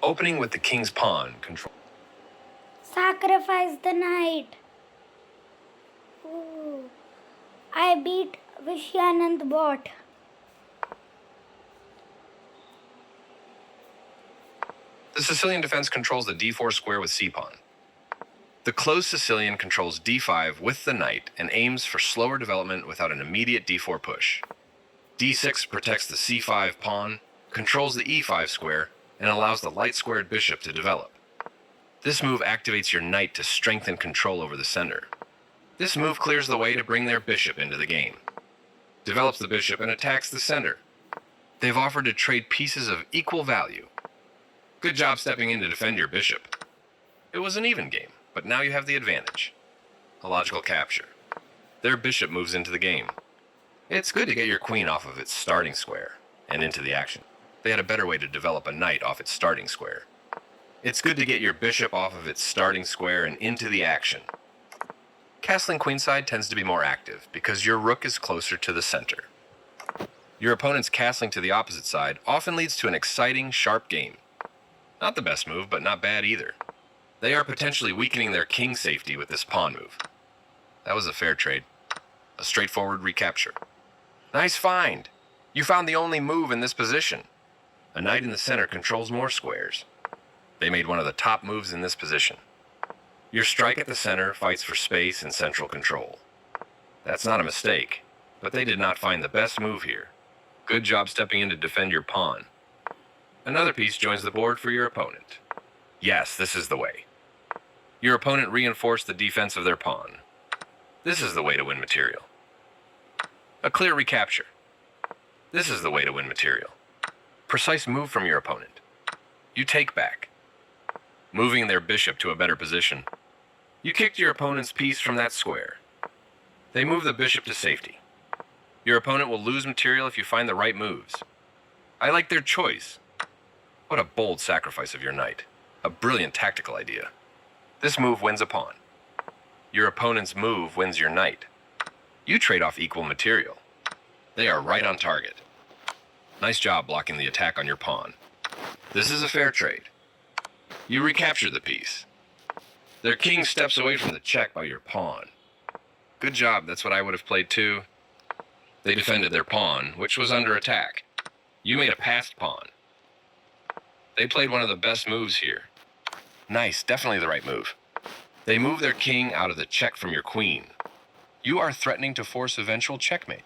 Opening with the king's pawn control. Sacrifice the knight. Ooh. I beat vishy anand bot. The Sicilian defense controls the d4 square with c-pawn. The closed Sicilian controls d5 with the knight and aims for slower development without an immediate d4 push. d6 protects the c5 pawn, controls the e5 square, and allows the light-squared bishop to develop. This move activates your knight to strengthen control over the center. This move clears the way to bring their bishop into the game. Develops the bishop and attacks the center. They've offered to trade pieces of equal value. Good job stepping in to defend your bishop. It was an even game, but now you have the advantage. A logical capture. Their bishop moves into the game. It's good to get your queen off of its starting square and into the action. They had a better way to develop a knight off its starting square. It's good to get your bishop off of its starting square and into the action. Castling queenside tends to be more active because your rook is closer to the center. Your opponent's castling to the opposite side often leads to an exciting, sharp game. Not the best move, but not bad either. They are potentially weakening their king safety with this pawn move. That was a fair trade. A straightforward recapture. Nice find! You found the only move in this position. A knight in the center controls more squares. They made one of the top moves in this position. Your strike at the center fights for space and central control. That's not a mistake, but they did not find the best move here. Good job stepping in to defend your pawn. Another piece joins the board for your opponent. Yes, this is the way. Your opponent reinforced the defense of their pawn. This is the way to win material. A clear recapture. This is the way to win material. Precise move from your opponent. You take back, moving their bishop to a better position. You kicked your opponent's piece from that square. They move the bishop to safety. Your opponent will lose material if you find the right moves. I like their choice. What a bold sacrifice of your knight. A brilliant tactical idea. This move wins a pawn. Your opponent's move wins your knight. You trade off equal material. They are right on target. Nice job blocking the attack on your pawn. This is a fair trade. You recapture the piece. Their king steps away from the check by your pawn. Good job, that's what I would have played too. They defended their pawn, which was under attack. You made a passed pawn. They played one of the best moves here. Nice, definitely the right move. They move their king out of the check from your queen. You are threatening to force eventual checkmate.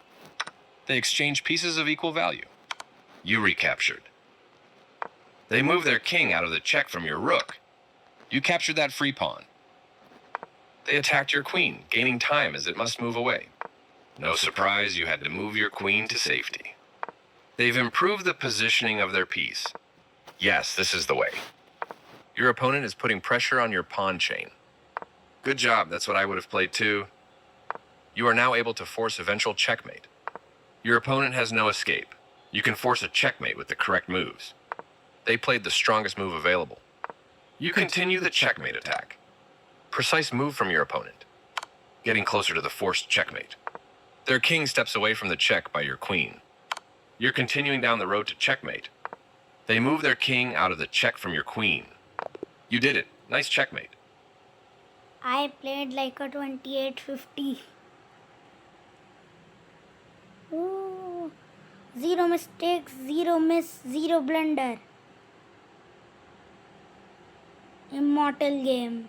They exchange pieces of equal value. You recaptured. They move their king out of the check from your rook. You captured that free pawn. They attacked your queen, gaining time as it must move away. No surprise, you had to move your queen to safety. They've improved the positioning of their piece. Yes, this is the way. Your opponent is putting pressure on your pawn chain. Good job, that's what I would have played too. You are now able to force eventual checkmate. Your opponent has no escape. You can force a checkmate with the correct moves. They played the strongest move available. You continue the checkmate attack. Precise move from your opponent, getting closer to the forced checkmate. Their king steps away from the check by your queen. You're continuing down the road to checkmate. They move their king out of the check from your queen. You did it. Nice checkmate. I played like a 28-50. Ooh. Zero mistakes, zero miss, zero blunder. Immortal game.